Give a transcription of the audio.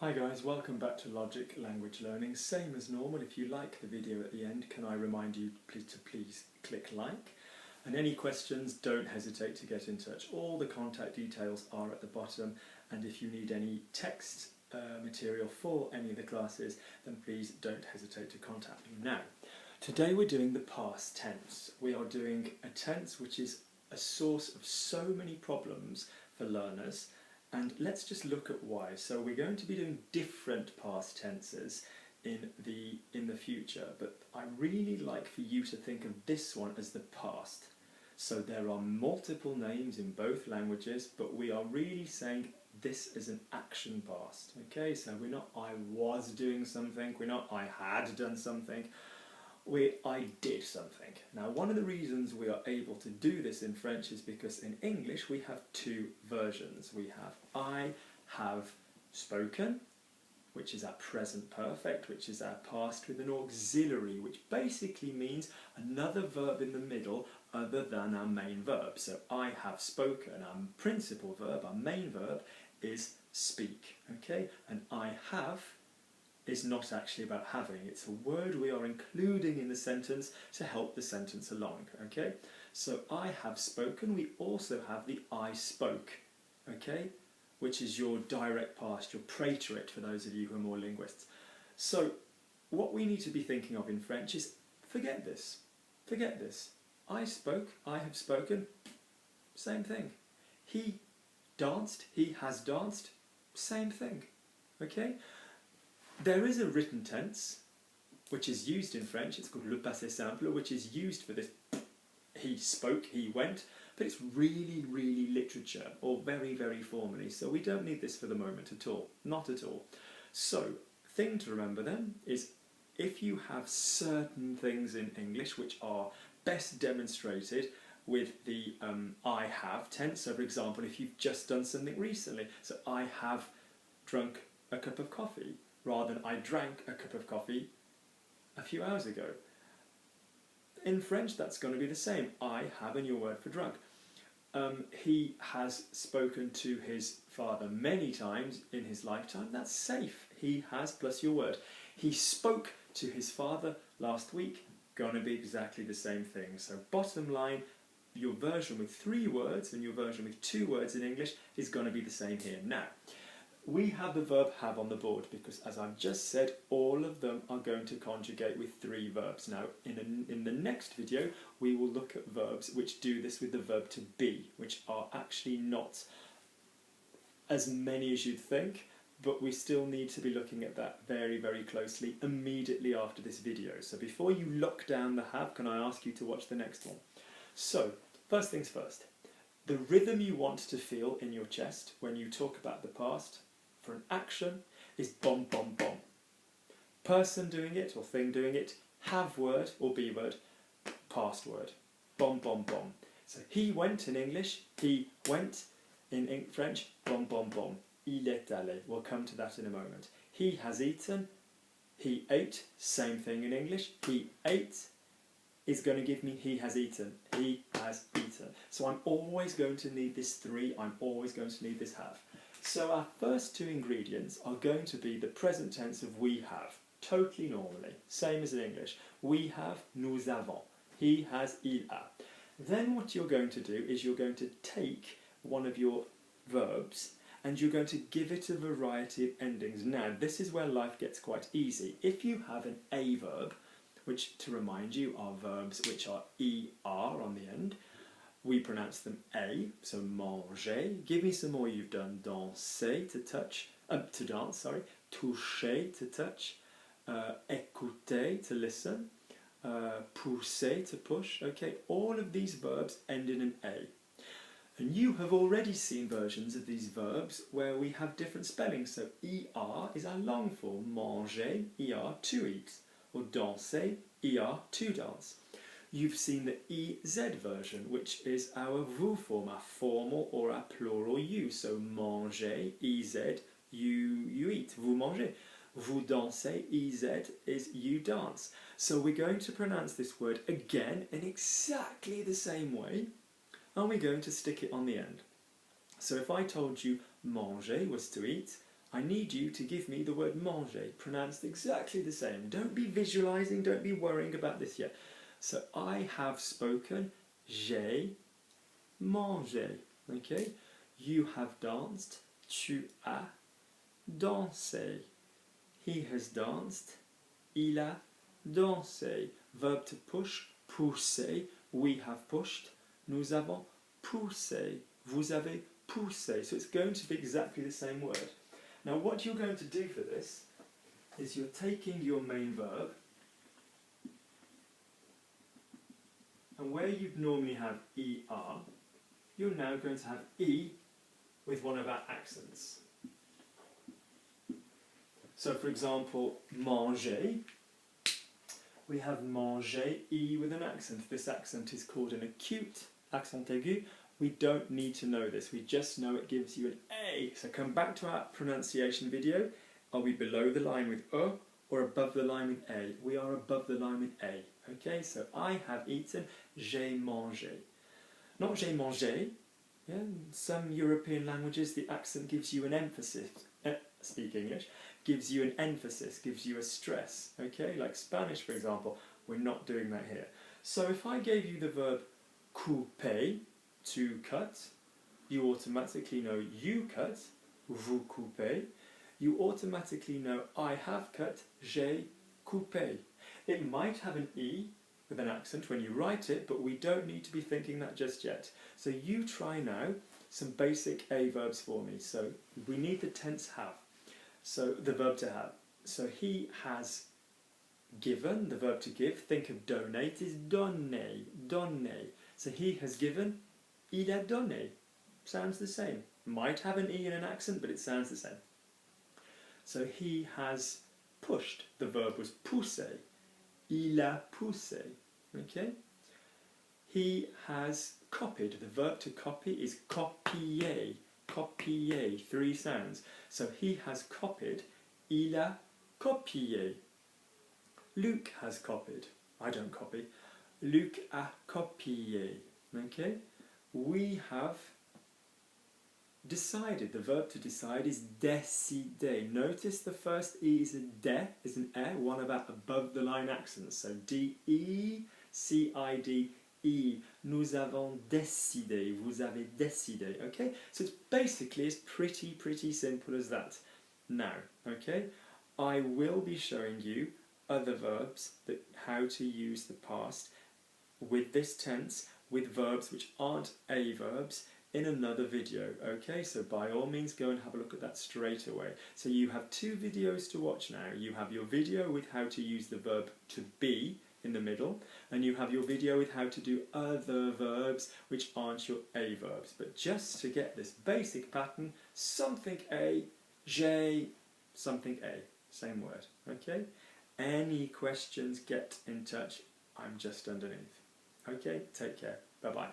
Hi guys, welcome back to Logic Language Learning. Same as normal, if you like the video at the end, can I remind you to please click like? And any questions, don't hesitate to get in touch. All the contact details are at the bottom, and if you need any text material for any of the classes, then please don't hesitate to contact me. Now, today we're doing the past tense. We are doing a tense which is a source of so many problems for learners. And let's just look at why. So we're going to be doing different past tenses in the future, but I really like for you to think of this one as the past. So there are multiple names in both languages, but we are really saying this is an action past. Okay, so we're not I was doing something, we're not I had done something, I did something. Now, one of the reasons we are able to do this in French is because in English we have two versions. We have I have spoken, which is our present perfect, which is our past with an auxiliary, which basically means another verb in the middle other than our main verb. So I have spoken, our principal verb, our main verb is speak, okay? And I have is not actually about having. It's a word we are including in the sentence to help the sentence along, okay? So I have spoken. We also have the I spoke, okay? Which is your direct past, your préterite for those of you who are more linguists. So what we need to be thinking of in French is forget this. Forget this. I spoke, I have spoken, same thing. He danced, he has danced, same thing, okay? There is a written tense, which is used in French, it's called le passé simple, which is used for this, he spoke, he went, but it's really, really literature, or very, very formally, so we don't need this for the moment at all, not at all. So, thing to remember then is, if you have certain things in English which are best demonstrated with the I have tense, so for example, if you've just done something recently, so I have drunk a cup of coffee, rather than I drank a cup of coffee a few hours ago. In French, that's going to be the same. I have and your word for drunk. He has spoken to his father many times in his lifetime. That's safe. He has plus your word. He spoke to his father last week. Going to be exactly the same thing. So bottom line, your version with 3 words and your version with 2 words in English is going to be the same here. Now, we have the verb have on the board because, as I've just said, all of them are going to conjugate with 3 verbs. Now, in the next video, we will look at verbs which do this with the verb to be, which are actually not as many as you'd think, but we still need to be looking at that very, very closely immediately after this video. So before you lock down the have, can I ask you to watch the next one? So, first things first. The rhythm you want to feel in your chest when you talk about the past for an action is bom, bom, bom. Person doing it or thing doing it, have word or be word, past word, bom, bom, bom. So he went in English, he went in French, bom, bom, bom. Il est allé. We'll come to that in a moment. He has eaten, he ate, same thing in English. He ate is going to give me he has eaten, he has eaten. So I'm always going to need this 3, I'm always going to need this have. So our first 2 ingredients are going to be the present tense of we have, totally normally, same as in English. We have, nous avons. He has, il a. Then what you're going to do is you're going to take one of your verbs and you're going to give it a variety of endings. Now, this is where life gets quite easy. If you have an a verb, which, to remind you, are verbs which are er on the end, we pronounce them a, so manger. Give me some more you've done. Danser, to touch, to dance, sorry. Toucher, to touch. Écouter, to listen. Poussé, to push. Okay, all of these verbs end in an a. And you have already seen versions of these verbs where we have different spellings. So er is our long form. Manger, er, to eat. Or danser, er, to dance. You've seen the EZ version, which is our vous form, our formal or our plural you. So manger, EZ, you eat, vous mangez. Vous dansez, EZ is you dance. So we're going to pronounce this word again in exactly the same way, and we're going to stick it on the end. So if I told you manger was to eat, I need you to give me the word manger, pronounced exactly the same. Don't be visualizing, don't be worrying about this yet. So I have spoken, j'ai mangé. Okay? You have danced, tu as dansé. He has danced, il a dansé. Verb to push, pousser. We have pushed, nous avons poussé. Vous avez poussé. So it's going to be exactly the same word. Now what you're going to do for this is you're taking your main verb, and where you'd normally have ER, you're now going to have E with one of our accents. So for example, manger, we have manger, E with an accent. This accent is called an acute accent aigu. We don't need to know this, we just know it gives you an A. So come back to our pronunciation video. Are we below the line with E or above the line with A? We are above the line with A. Okay, so I have eaten, j'ai mangé. Not j'ai mangé. Yeah, in some European languages the accent gives you an emphasis. Speak English. Gives you an emphasis, gives you a stress. Okay, like Spanish for example, we're not doing that here. So if I gave you the verb coupé, to cut, you automatically know you cut, vous coupez. You automatically know I have cut, j'ai coupé. It might have an E with an accent when you write it, but we don't need to be thinking that just yet. So you try now some basic A verbs for me. So we need the tense have, so the verb to have. So he has given, the verb to give. Think of donate is donné, donné. So he has given, il a donné. Sounds the same. Might have an E in an accent, but it sounds the same. So he has pushed. The verb was pousser. Il a poussé. Okay? He has copied. The verb to copy is copié. Copié. 3 sounds. So he has copied. Il a copié. Luke has copied. I don't copy. Luke a copié. Okay? We have decided. The verb to decide is décidé. Notice the first E is a de, is an e, one of our above the line accents. So D-E-C-I-D-E. Nous avons décidé. Vous avez décidé. Okay? So it's basically as pretty simple as that. Now, okay? I will be showing you other verbs, how to use the past with this tense, with verbs which aren't A verbs, in another video. Okay, so by all means go and have a look at that straight away. So you have 2 videos to watch now. You have your video with how to use the verb to be in the middle, and you have your video with how to do other verbs which aren't your A verbs. But just to get this basic pattern, something A, j'ai, something A, same word. Okay? Any questions, get in touch. I'm just underneath. Okay, take care. Bye-bye.